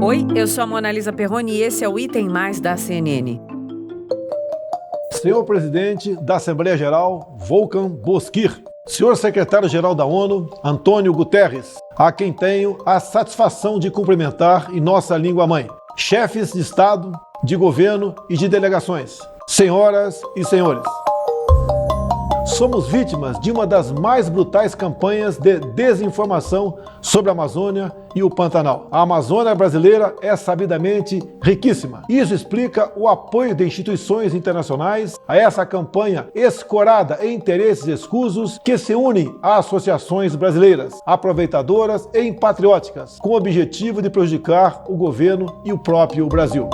Oi, eu sou a Mona Lisa Perroni e esse é o Item Mais da CNN. Senhor Presidente da Assembleia Geral, Volkan Bozkır. Senhor Secretário-Geral da ONU, Antônio Guterres, a quem tenho a satisfação de cumprimentar em nossa língua-mãe. Chefes de Estado, de Governo e de delegações. Senhoras e senhores. Somos vítimas de uma das mais brutais campanhas de desinformação sobre a Amazônia e o Pantanal. A Amazônia brasileira é sabidamente riquíssima. Isso explica o apoio de instituições internacionais a essa campanha escorada em interesses escusos que se unem a associações brasileiras, aproveitadoras e patrióticas, com o objetivo de prejudicar o governo e o próprio Brasil.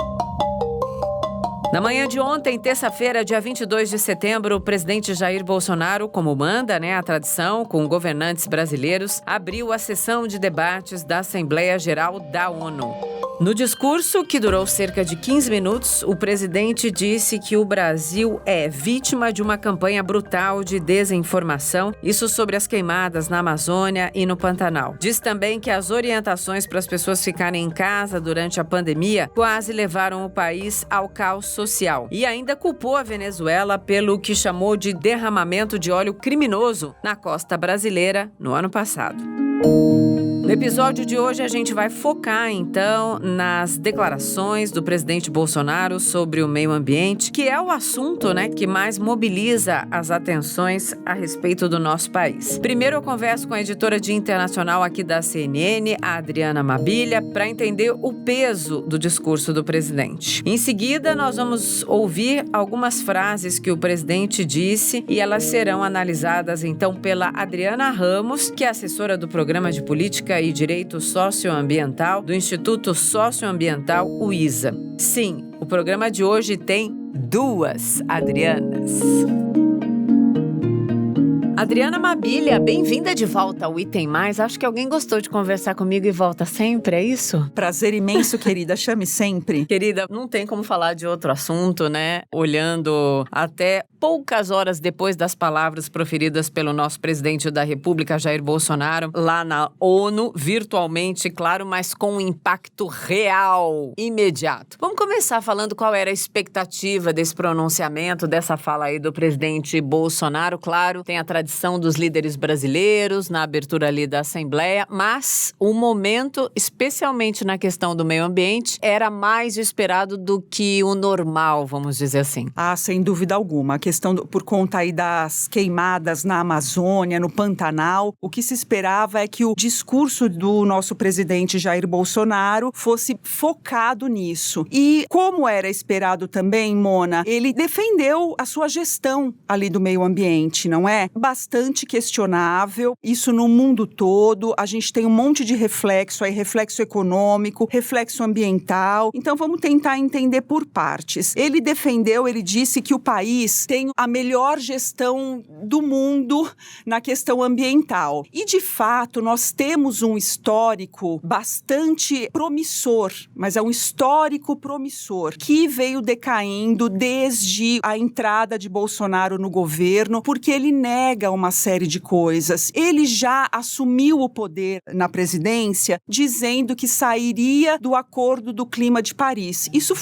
Na manhã de ontem, terça-feira, dia 22 de setembro, o presidente Jair Bolsonaro, como manda, a tradição, com governantes brasileiros, abriu a sessão de debates da Assembleia Geral da ONU. No discurso, que durou cerca de 15 minutos, o presidente disse que o Brasil é vítima de uma campanha brutal de desinformação, isso sobre as queimadas na Amazônia e no Pantanal. Diz também que as orientações para as pessoas ficarem em casa durante a pandemia quase levaram o país ao caos social. E ainda culpou a Venezuela pelo que chamou de derramamento de óleo criminoso na costa brasileira no ano passado. No episódio de hoje, a gente vai focar, então, nas declarações do presidente Bolsonaro sobre o meio ambiente, que é o assunto, que mais mobiliza as atenções a respeito do nosso país. Primeiro, eu converso com a editora de internacional aqui da CNN, a Adriana Mabilha, para entender o peso do discurso do presidente. Em seguida, nós vamos ouvir algumas frases que o presidente disse e elas serão analisadas, então, pela Adriana Ramos, que é assessora do Programa de Política e Direito Socioambiental do Instituto Socioambiental, o ISA. Sim, o programa de hoje tem duas Adrianas. Adriana Mabilha, bem-vinda de volta ao Item Mais. Acho que alguém gostou de conversar comigo e volta sempre, é isso? Prazer imenso, querida. Chame sempre. Querida, não tem como falar de outro assunto, Olhando até poucas horas depois das palavras proferidas pelo nosso presidente da República, Jair Bolsonaro, lá na ONU, virtualmente, claro, mas com um impacto real, imediato. Vamos começar falando qual era a expectativa desse pronunciamento, dessa fala aí do presidente Bolsonaro. Claro, tem a tradição dos líderes brasileiros na abertura ali da Assembleia, mas o momento, especialmente na questão do meio ambiente, era mais esperado do que o normal, vamos dizer assim. Ah, sem dúvida alguma. A questão, por conta aí das queimadas na Amazônia, no Pantanal, o que se esperava é que o discurso do nosso presidente Jair Bolsonaro fosse focado nisso. E como era esperado também, Mona, ele defendeu a sua gestão ali do meio ambiente, não é? Bastante questionável, isso no mundo todo. A gente tem um monte de reflexo aí, reflexo econômico, reflexo ambiental. Então vamos tentar entender por partes. Ele disse que o país tem a melhor gestão do mundo na questão ambiental. E de fato, nós temos um histórico bastante promissor, mas é um histórico promissor que veio decaindo desde a entrada de Bolsonaro no governo, porque ele nega uma série de coisas. Ele já assumiu o poder na presidência dizendo que sairia do Acordo do Clima de Paris. Isso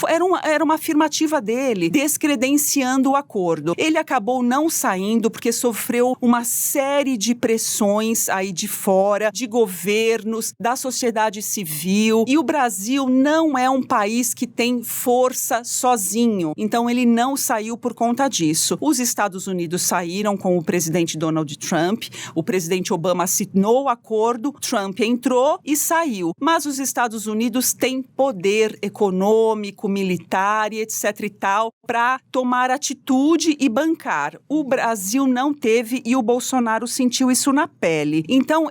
era uma afirmativa dele, descredenciando o acordo. Ele acabou não saindo porque sofreu uma série de pressões aí de fora, de governos, da sociedade civil, e o Brasil não é um país que tem força sozinho. Então ele não saiu por conta disso. Os Estados Unidos saíram com o presidente Donald Trump, o presidente Obama assinou o acordo, Trump entrou e saiu. Mas os Estados Unidos têm poder econômico, militar e etc e tal para tomar atitude e bancar. O Brasil não teve e o Bolsonaro sentiu isso na pele. Então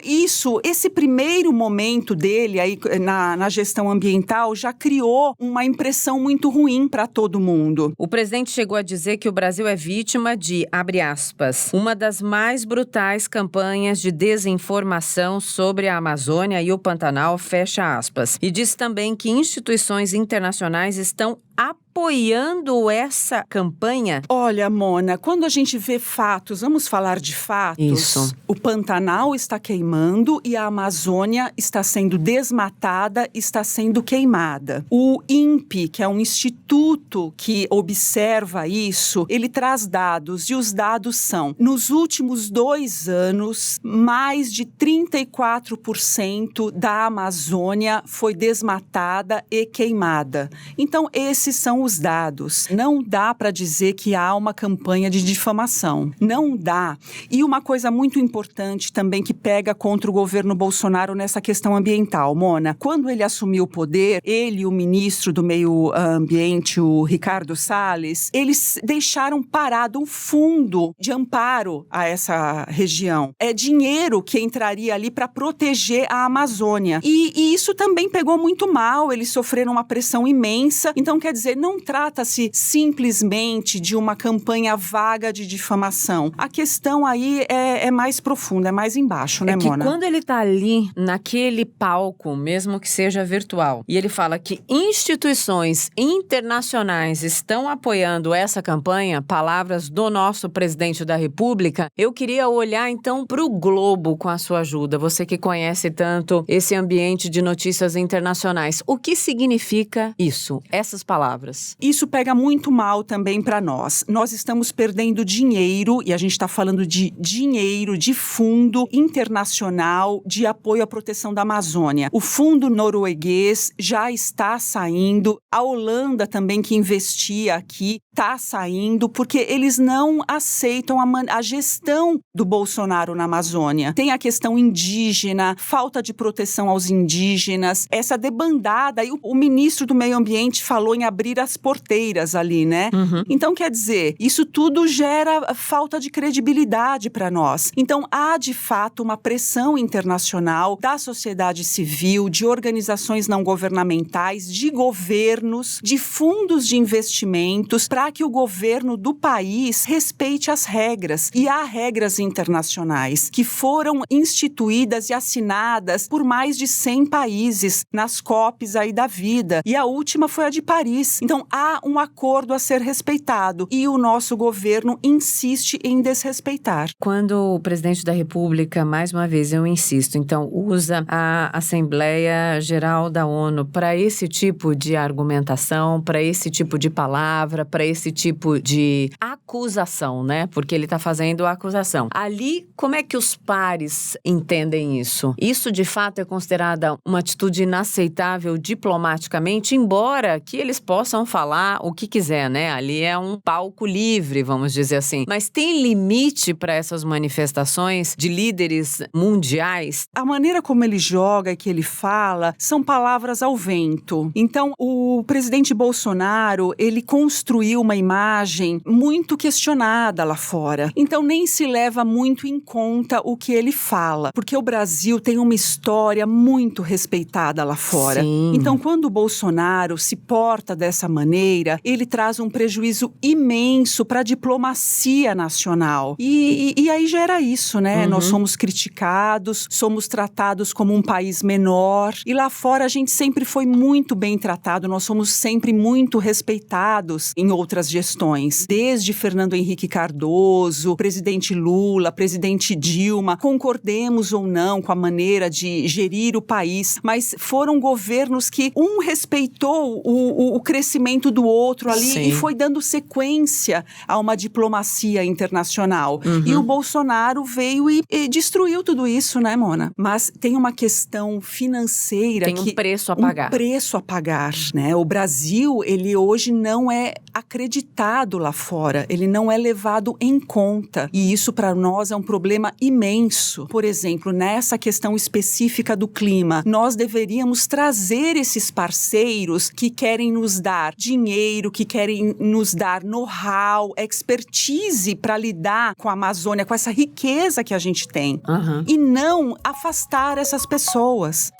esse primeiro momento dele aí na gestão ambiental já criou uma impressão muito ruim para todo mundo. O presidente chegou a dizer que o Brasil é vítima de, abre aspas, uma das mais brutais campanhas de desinformação sobre a Amazônia e o Pantanal, fecha aspas. E disse também que instituições internacionais estão apoiando essa campanha? Olha, Mona, quando a gente vê fatos, vamos falar de fatos. Isso. O Pantanal está queimando e a Amazônia está sendo desmatada, está sendo queimada. O INPE, que é um instituto que observa isso, ele traz dados e os dados são, nos últimos 2 anos, mais de 34% da Amazônia foi desmatada e queimada. Então, esses são os dados. Não dá para dizer que há uma campanha de difamação. Não dá. E uma coisa muito importante também que pega contra o governo Bolsonaro nessa questão ambiental, Mona. Quando ele assumiu o poder, ele e o ministro do Meio Ambiente, o Ricardo Salles, eles deixaram parado um fundo de amparo a essa região. É dinheiro que entraria ali para proteger a Amazônia. E isso também pegou muito mal. Eles sofreram uma pressão imensa. Então, quer dizer, não trata-se simplesmente de uma campanha vaga de difamação. A questão aí é mais profunda, é mais embaixo, né, Mona? Quando ele tá ali, naquele palco, mesmo que seja virtual, e ele fala que instituições internacionais estão apoiando essa campanha, palavras do nosso presidente da República, eu queria olhar então para o globo com a sua ajuda, você que conhece tanto esse ambiente de notícias internacionais. O que significa isso, essas palavras? Isso pega muito mal também para nós. Nós estamos perdendo dinheiro, e a gente está falando de dinheiro, de fundo internacional de apoio à proteção da Amazônia. O fundo norueguês já está saindo, a Holanda também, que investia aqui, está saindo, porque eles não aceitam a gestão do Bolsonaro na Amazônia. Tem a questão indígena, falta de proteção aos indígenas, essa debandada, e o ministro do Meio Ambiente falou em abrir as porteiras ali, né? Uhum. Então, quer dizer, isso tudo gera falta de credibilidade para nós. Então, há, de fato, uma pressão internacional da sociedade civil, de organizações não governamentais, de governos, de fundos de investimentos, para que o governo do país respeite as regras. E há regras internacionais que foram instituídas e assinadas por mais de 100 países nas COPs aí da vida. E a última foi a de Paris. Então, há um acordo a ser respeitado e o nosso governo insiste em desrespeitar. Quando o presidente da República, mais uma vez eu insisto, então usa a Assembleia Geral da ONU para esse tipo de argumentação, para esse tipo de palavra, para esse tipo de acusação, né? Porque ele está fazendo a acusação. Ali, como é que os pares entendem isso? Isso, de fato, é considerada uma atitude inaceitável diplomaticamente, embora que eles possam falar o que quiser, né? Ali é um palco livre, vamos dizer assim. Mas tem limite para essas manifestações de líderes mundiais? A maneira como ele joga e que ele fala são palavras ao vento. Então, o presidente Bolsonaro, ele construiu uma imagem muito questionada lá fora. Então, nem se leva muito em conta o que ele fala, porque o Brasil tem uma história muito respeitada lá fora. Sim. Então, quando o Bolsonaro se porta dessa maneira, ele traz um prejuízo imenso para a diplomacia nacional. E aí gera isso, né? Uhum. Nós somos criticados, somos tratados como um país menor, e lá fora a gente sempre foi muito bem tratado, nós somos sempre muito respeitados em outras gestões, desde Fernando Henrique Cardoso, presidente Lula, presidente Dilma, concordemos ou não com a maneira de gerir o país, mas foram governos que um respeitou o crescimento do outro ali. Sim. E foi dando sequência a uma diplomacia internacional. Uhum. E o Bolsonaro veio e destruiu tudo isso, né, Mona? Mas tem uma questão financeira. Tem um preço a pagar. Um preço a pagar, né? O Brasil, ele hoje não é acreditado lá fora, ele não é levado em conta. E isso para nós é um problema imenso. Por exemplo, nessa questão específica do clima, nós deveríamos trazer esses parceiros que querem nos dar dinheiro, que querem nos dar know-how, expertise para lidar com a Amazônia, com essa riqueza que a gente tem. Uhum. E não afastar essas pessoas.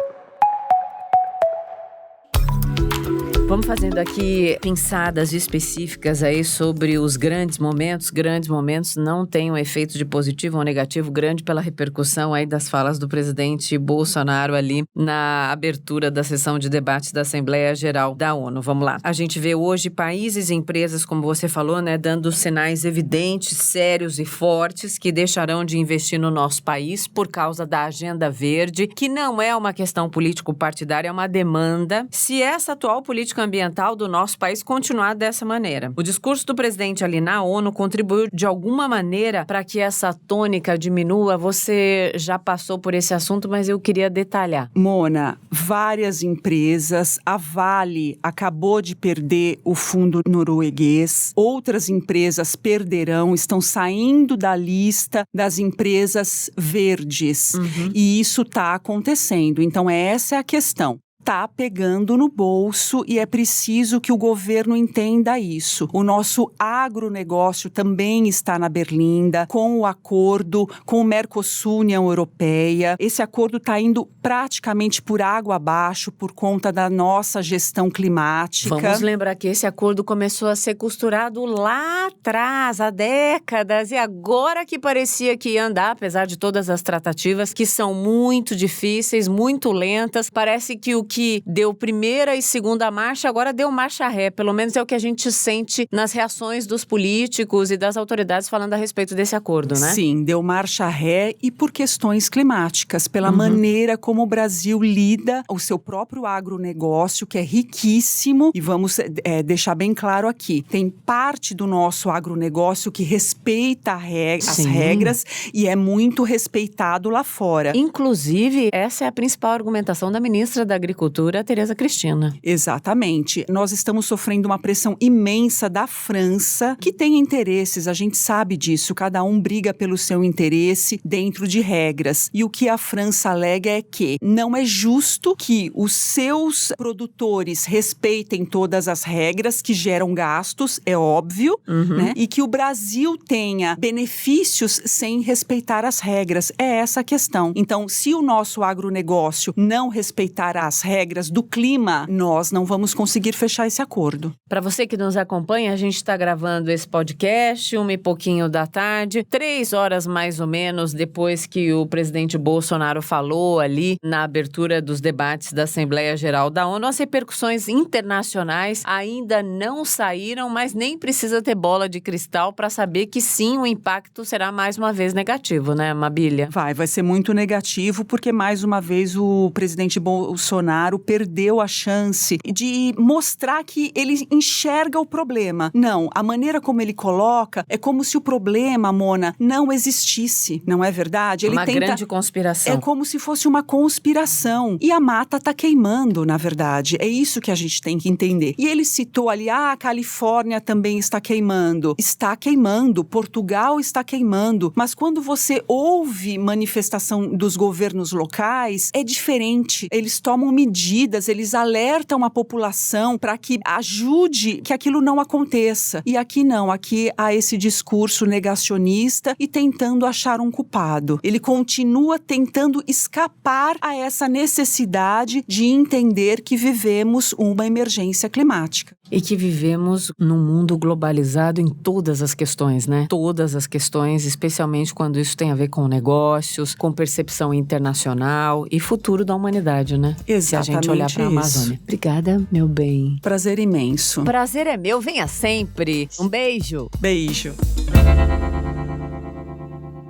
Vamos fazendo aqui pinçadas específicas aí sobre os grandes momentos. Grandes momentos não têm um efeito de positivo ou negativo grande pela repercussão aí das falas do presidente Bolsonaro ali na abertura da sessão de debate da Assembleia Geral da ONU. Vamos lá. A gente vê hoje países e empresas, como você falou, né, dando sinais evidentes, sérios e fortes que deixarão de investir no nosso país por causa da agenda verde, que não é uma questão político-partidária, é uma demanda. Se essa atual política ambiental do nosso país continuar dessa maneira. O discurso do presidente ali na ONU contribuiu de alguma maneira para que essa tônica diminua. Você já passou por esse assunto, mas eu queria detalhar. Mona, várias empresas, a Vale acabou de perder o fundo norueguês, outras empresas perderão, estão saindo da lista das empresas verdes. E isso está acontecendo. Então, essa é a questão. Está pegando no bolso e é preciso que o governo entenda isso. O nosso agronegócio também está na berlinda com o acordo com o Mercosul, União Europeia. Esse acordo está indo praticamente por água abaixo por conta da nossa gestão climática. Vamos lembrar que esse acordo começou a ser costurado lá atrás, há décadas, e agora que parecia que ia andar, apesar de todas as tratativas, que são muito difíceis, muito lentas, parece que o que deu primeira e segunda marcha, agora deu marcha ré. Pelo menos é o que a gente sente nas reações dos políticos e das autoridades falando a respeito desse acordo, né? Sim, deu marcha ré e por questões climáticas, pela maneira como o Brasil lida o seu próprio agronegócio, que é riquíssimo. E vamos deixar bem claro aqui, tem parte do nosso agronegócio que respeita as regras e é muito respeitado lá fora. Inclusive, essa é a principal argumentação da ministra da Agricultura, Tereza Cristina. Exatamente. Nós estamos sofrendo uma pressão imensa da França, que tem interesses, a gente sabe disso, cada um briga pelo seu interesse dentro de regras. E o que a França alega é que não é justo que os seus produtores respeitem todas as regras que geram gastos, é óbvio, né? E que o Brasil tenha benefícios sem respeitar as regras. É essa a questão. Então, se o nosso agronegócio não respeitar as regras do clima, nós não vamos conseguir fechar esse acordo. Para você que nos acompanha, a gente está gravando esse podcast 1 e pouquinho da tarde, 3 horas mais ou menos depois que o presidente Bolsonaro falou ali na abertura dos debates da Assembleia Geral da ONU. As repercussões internacionais ainda não saíram, mas nem precisa ter bola de cristal para saber que sim, o impacto será mais uma vez negativo, né, Mabília? Vai ser muito negativo porque mais uma vez o presidente Bolsonaro perdeu a chance de mostrar que ele enxerga o problema. Não, a maneira como ele coloca é como se o problema, Mona, não existisse, não é verdade? Ele grande conspiração. É como se fosse uma conspiração. E a mata está queimando, na verdade. É isso que a gente tem que entender. E ele citou ali, a Califórnia também está queimando. Está queimando, Portugal está queimando. Mas quando você ouve manifestação dos governos locais, é diferente. Eles tomam medidas, eles alertam a população para que ajude que aquilo não aconteça. E aqui não, aqui há esse discurso negacionista e tentando achar um culpado. Ele continua tentando escapar a essa necessidade de entender que vivemos uma emergência climática. E que vivemos num mundo globalizado em todas as questões, né? Todas as questões, especialmente quando isso tem a ver com negócios, com percepção internacional e futuro da humanidade, né? Exatamente. Se a gente olhar para a Amazônia. Obrigada, meu bem. Prazer imenso. Prazer é meu, venha sempre. Um beijo. Beijo.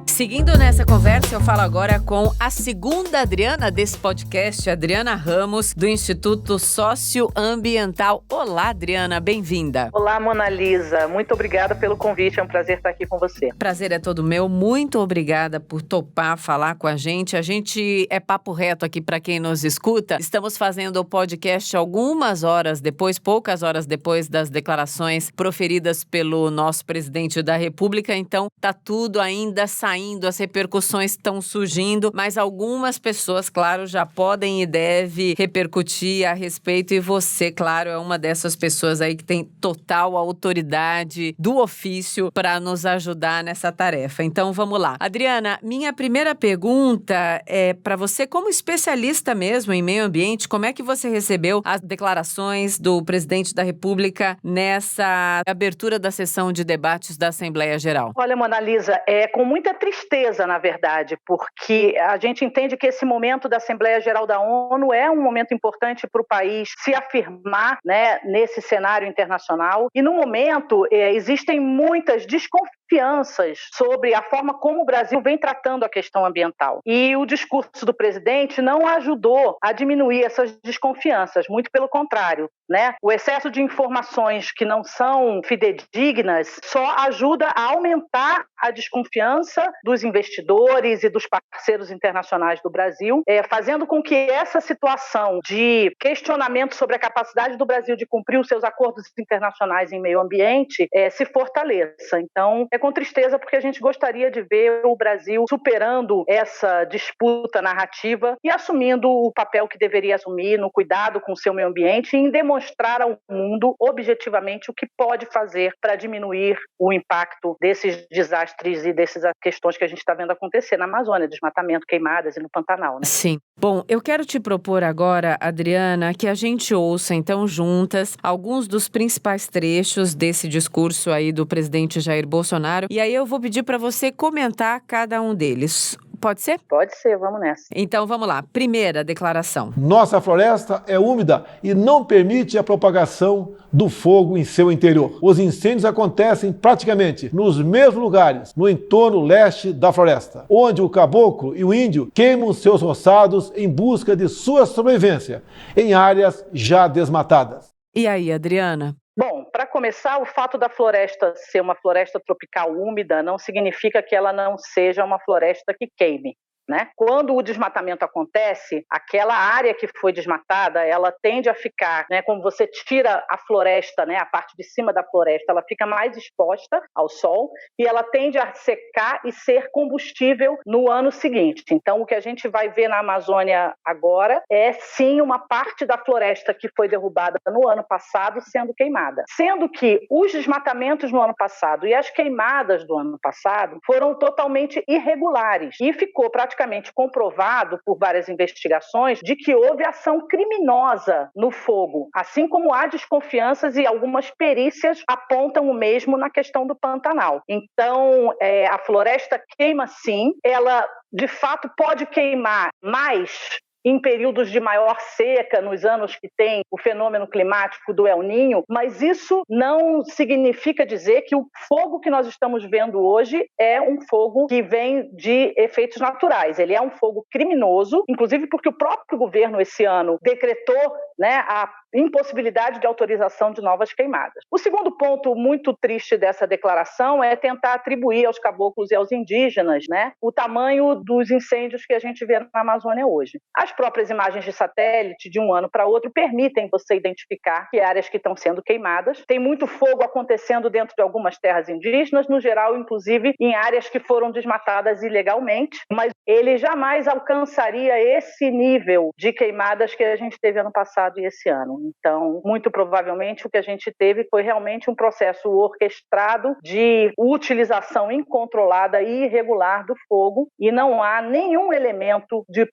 Seguindo nessa conversa, eu falo agora com a segunda Adriana desse podcast, Adriana Ramos, do Instituto Socioambiental. Olá, Adriana, bem-vinda. Olá, Mona Lisa. Muito obrigada pelo convite, é um prazer estar aqui com você. Prazer é todo meu. Muito obrigada por topar falar com a gente. A gente é papo reto aqui para quem nos escuta. Estamos fazendo o podcast algumas horas depois, poucas horas depois das declarações proferidas pelo nosso presidente da República. Então, tá tudo ainda saindo saindo, as repercussões estão surgindo, mas algumas pessoas, claro, já podem e devem repercutir a respeito, e você, claro, é uma dessas pessoas aí que tem total autoridade do ofício para nos ajudar nessa tarefa. Então, vamos lá. Adriana, minha primeira pergunta é para você, como especialista mesmo em meio ambiente, como é que você recebeu as declarações do presidente da República nessa abertura da sessão de debates da Assembleia Geral? Olha, Mona Lisa, é com muita tristeza, na verdade, porque a gente entende que esse momento da Assembleia Geral da ONU é um momento importante para o país se afirmar, né, nesse cenário internacional. E no momento existem muitas desconfianças sobre a forma como o Brasil vem tratando a questão ambiental. E o discurso do presidente não ajudou a diminuir essas desconfianças, muito pelo contrário, né? O excesso de informações que não são fidedignas só ajuda a aumentar a desconfiança dos investidores e dos parceiros internacionais do Brasil, fazendo com que essa situação de questionamento sobre a capacidade do Brasil de cumprir os seus acordos internacionais em meio ambiente se fortaleça. Então, é com tristeza, porque a gente gostaria de ver o Brasil superando essa disputa narrativa e assumindo o papel que deveria assumir no cuidado com o seu meio ambiente e em demonstrar ao mundo objetivamente o que pode fazer para diminuir o impacto desses desastres e dessas questões que a gente está vendo acontecer na Amazônia, desmatamento, queimadas e no Pantanal, né? Sim. Bom, eu quero te propor agora, Adriana, que a gente ouça, então, juntas, alguns dos principais trechos desse discurso aí do presidente Jair Bolsonaro. E aí eu vou pedir para você comentar cada um deles. Pode ser? Pode ser, vamos nessa. Então, vamos lá. Primeira declaração. Nossa floresta é úmida e não permite a propagação do fogo em seu interior. Os incêndios acontecem praticamente nos mesmos lugares, no entorno leste da floresta, onde o caboclo e o índio queimam seus roçados em busca de sua sobrevivência, em áreas já desmatadas. E aí, Adriana? Bom, para começar, o fato da floresta ser uma floresta tropical úmida não significa que ela não seja uma floresta que queime, né? Quando o desmatamento acontece, aquela área que foi desmatada, ela tende a ficar, né, como você tira a floresta, né, a parte de cima da floresta, ela fica mais exposta ao sol e ela tende a secar e ser combustível no ano seguinte. Então, o que a gente vai ver na Amazônia agora é, sim, uma parte da floresta que foi derrubada no ano passado sendo queimada. Sendo que os desmatamentos no ano passado e as queimadas do ano passado foram totalmente irregulares e ficou praticamente comprovado por várias investigações de que houve ação criminosa no fogo, assim como há desconfianças e algumas perícias apontam o mesmo na questão do Pantanal. Então, a floresta queima sim, ela de fato pode queimar mais em períodos de maior seca, nos anos que tem o fenômeno climático do El Niño, mas isso não significa dizer que o fogo que nós estamos vendo hoje é um fogo que vem de efeitos naturais. Ele é um fogo criminoso, inclusive porque o próprio governo esse ano decretou, né, a impossibilidade de autorização de novas queimadas. O segundo ponto muito triste dessa declaração é tentar atribuir aos caboclos e aos indígenas, né, o tamanho dos incêndios que a gente vê na Amazônia hoje. As próprias imagens de satélite de um ano para outro permitem você identificar que áreas que estão sendo queimadas. Tem muito fogo acontecendo dentro de algumas terras indígenas, no geral, inclusive, em áreas que foram desmatadas ilegalmente, mas ele jamais alcançaria esse nível de queimadas que a gente teve ano passado e esse ano. Então, muito provavelmente, o que a gente teve foi realmente um processo orquestrado de utilização incontrolada e irregular do fogo, e não há nenhum elemento de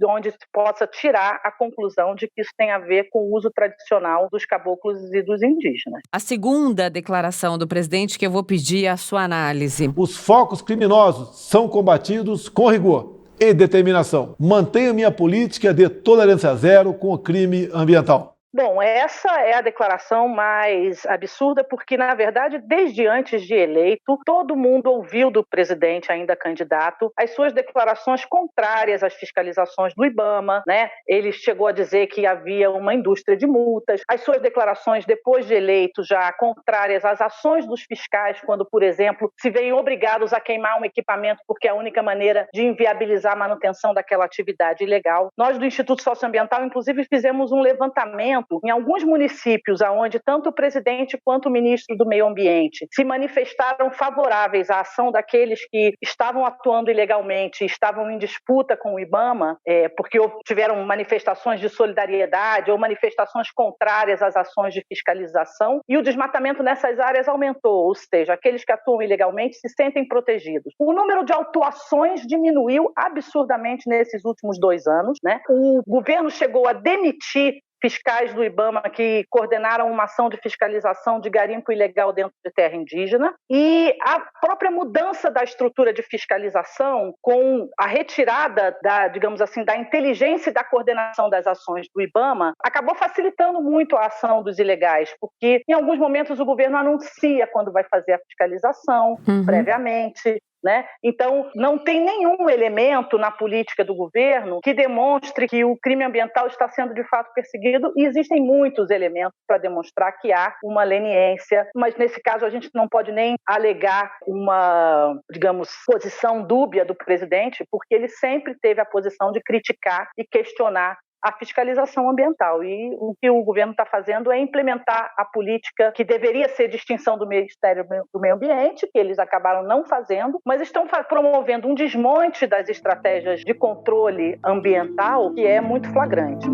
onde se possa tirar a conclusão de que isso tem a ver com o uso tradicional dos caboclos e dos indígenas. A segunda declaração do presidente, que eu vou pedir a sua análise. Os focos criminosos são combatidos com rigor e determinação. Mantenho minha política de tolerância zero com o crime ambiental. Bom, essa é a declaração mais absurda porque, na verdade, desde antes de eleito, todo mundo ouviu do presidente, ainda candidato, as suas declarações contrárias às fiscalizações do IBAMA, né? Ele chegou a dizer que havia uma indústria de multas. As suas declarações, depois de eleito, já contrárias às ações dos fiscais, quando, por exemplo, se veem obrigados a queimar um equipamento porque é a única maneira de inviabilizar a manutenção daquela atividade ilegal. Nós, do Instituto Socioambiental, inclusive, fizemos um levantamento momento, em alguns municípios onde tanto o presidente quanto o ministro do Meio Ambiente se manifestaram favoráveis à ação daqueles que estavam atuando ilegalmente, estavam em disputa com o IBAMA, porque tiveram manifestações de solidariedade ou manifestações contrárias às ações de fiscalização, e o desmatamento nessas áreas aumentou, ou seja, aqueles que atuam ilegalmente se sentem protegidos. O número de autuações diminuiu absurdamente nesses últimos 2 anos, né? O governo chegou a demitir fiscais do IBAMA que coordenaram uma ação de fiscalização de garimpo ilegal dentro de terra indígena, e a própria mudança da estrutura de fiscalização, com a retirada digamos assim, da inteligência e da coordenação das ações do IBAMA, acabou facilitando muito a ação dos ilegais, porque em alguns momentos o governo anuncia quando vai fazer a fiscalização previamente, né? Então, não tem nenhum elemento na política do governo que demonstre que o crime ambiental está sendo de fato perseguido, e existem muitos elementos para demonstrar que há uma leniência, mas nesse caso a gente não pode nem alegar uma, digamos, posição dúbia do presidente, porque ele sempre teve a posição de criticar e questionar a fiscalização ambiental, e o que o governo está fazendo é implementar a política que deveria ser de extinção do Ministério do Meio Ambiente, que eles acabaram não fazendo, mas estão promovendo um desmonte das estratégias de controle ambiental que é muito flagrante.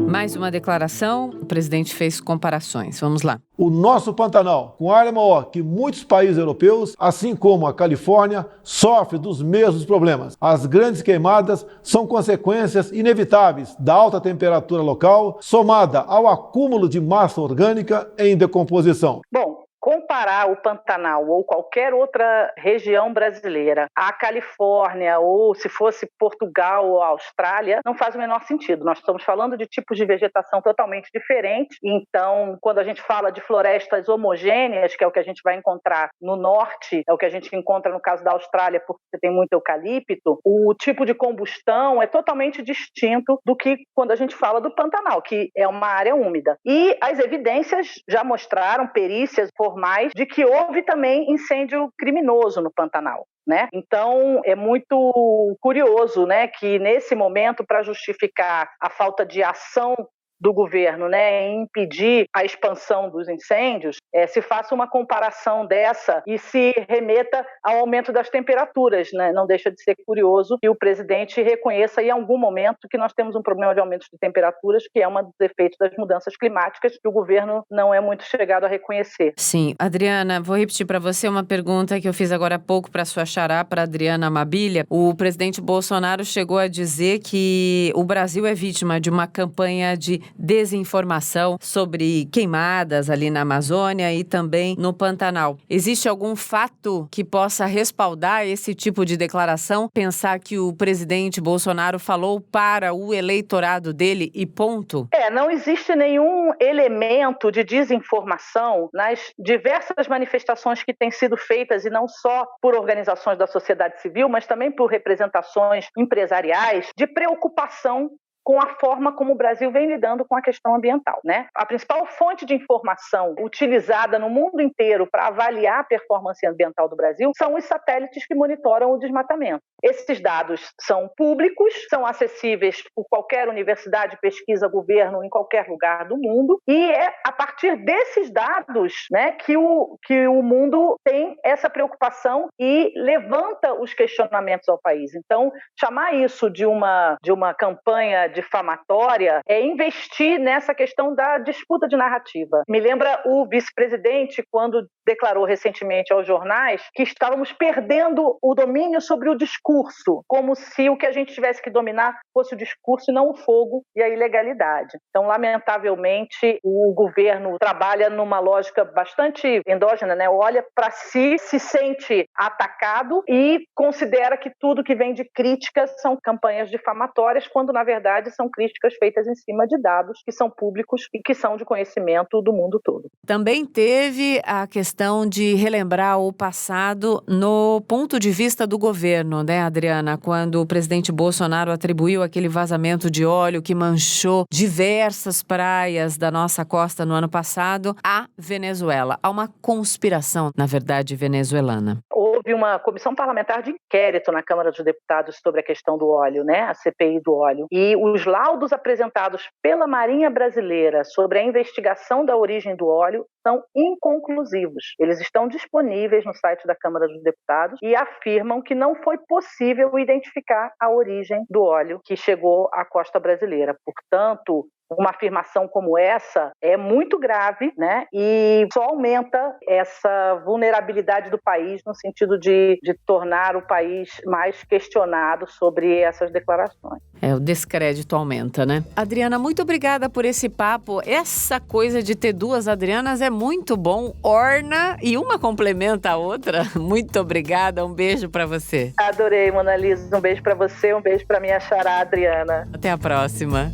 Mais uma declaração, o presidente fez comparações. Vamos lá. O nosso Pantanal, com área maior que muitos países europeus, assim como a Califórnia, sofre dos mesmos problemas. As grandes queimadas são consequências inevitáveis da alta temperatura local, somada ao acúmulo de massa orgânica em decomposição. Bom, comparar o Pantanal ou qualquer outra região brasileira à Califórnia, ou se fosse Portugal ou Austrália, não faz o menor sentido. Nós estamos falando de tipos de vegetação totalmente diferentes. Então, quando a gente fala de florestas homogêneas, que é o que a gente vai encontrar no norte, é o que a gente encontra no caso da Austrália, porque você tem muito eucalipto, o tipo de combustão é totalmente distinto do que quando a gente fala do Pantanal, que é uma área úmida. E as evidências já mostraram, perícias formais, de que houve também incêndio criminoso no Pantanal, né? Então, é muito curioso, né, que nesse momento, para justificar a falta de ação do governo, né, em impedir a expansão dos incêndios, se faça uma comparação dessa e se remeta ao aumento das temperaturas, né? Não deixa de ser curioso que o presidente reconheça em algum momento que nós temos um problema de aumento de temperaturas, que é um dos efeitos das mudanças climáticas, que o governo não é muito chegado a reconhecer. Sim. Adriana, vou repetir para você uma pergunta que eu fiz agora há pouco para a sua xará, para Adriana Amabilia. O presidente Bolsonaro chegou a dizer que o Brasil é vítima de uma campanha de desinformação sobre queimadas ali na Amazônia e também no Pantanal. Existe algum fato que possa respaldar esse tipo de declaração? Pensar que o presidente Bolsonaro falou para o eleitorado dele e ponto? Não existe nenhum elemento de desinformação nas diversas manifestações que têm sido feitas, e não só por organizações da sociedade civil, mas também por representações empresariais, de preocupação com a forma como o Brasil vem lidando com a questão ambiental, né? A principal fonte de informação utilizada no mundo inteiro para avaliar a performance ambiental do Brasil são os satélites que monitoram o desmatamento. Esses dados são públicos, são acessíveis por qualquer universidade, pesquisa, governo, em qualquer lugar do mundo, e é a partir desses dados, né, que o mundo tem essa preocupação e levanta os questionamentos ao país. Então, chamar isso de uma campanha difamatória é investir nessa questão da disputa de narrativa. Me lembra o vice-presidente quando declarou recentemente aos jornais que estávamos perdendo o domínio sobre o discurso, como se o que a gente tivesse que dominar fosse o discurso e não o fogo e a ilegalidade. Então, lamentavelmente, o governo trabalha numa lógica bastante endógena, né? Olha para si, se sente atacado e considera que tudo que vem de críticas são campanhas difamatórias, quando, na verdade, são críticas feitas em cima de dados que são públicos e que são de conhecimento do mundo todo. Também teve a questão de relembrar o passado no ponto de vista do governo, né, Adriana? Quando o presidente Bolsonaro atribuiu aquele vazamento de óleo que manchou diversas praias da nossa costa no ano passado à Venezuela. Há uma conspiração, na verdade, venezuelana. houve uma comissão parlamentar de inquérito na Câmara dos Deputados sobre a questão do óleo, né? A CPI do óleo. E os laudos apresentados pela Marinha Brasileira sobre a investigação da origem do óleo são inconclusivos. Eles estão disponíveis no site da Câmara dos Deputados e afirmam que não foi possível identificar a origem do óleo que chegou à costa brasileira. Portanto, uma afirmação como essa é muito grave, né? E só aumenta essa vulnerabilidade do país no sentido de tornar o país mais questionado sobre essas declarações. O descrédito aumenta, né? Adriana, muito obrigada por esse papo. Essa coisa de ter duas Adrianas é muito bom, orna e uma complementa a outra. Muito obrigada, um beijo pra você. Adorei, Mona Lisa. Um beijo pra você, um beijo pra minha xará, Adriana. Até a próxima.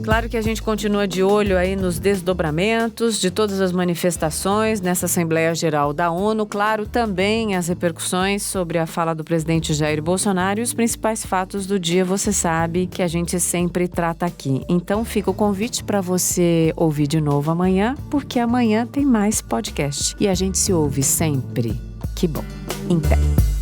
Claro que a gente continua de olho aí nos desdobramentos de todas as manifestações nessa Assembleia Geral da ONU. Claro, também as repercussões sobre a fala do presidente Jair Bolsonaro e os principais fatos do dia, você sabe que a gente sempre trata aqui. Então fica o convite para você ouvir de novo amanhã, porque amanhã tem mais podcast. E a gente se ouve sempre. Que bom. Então.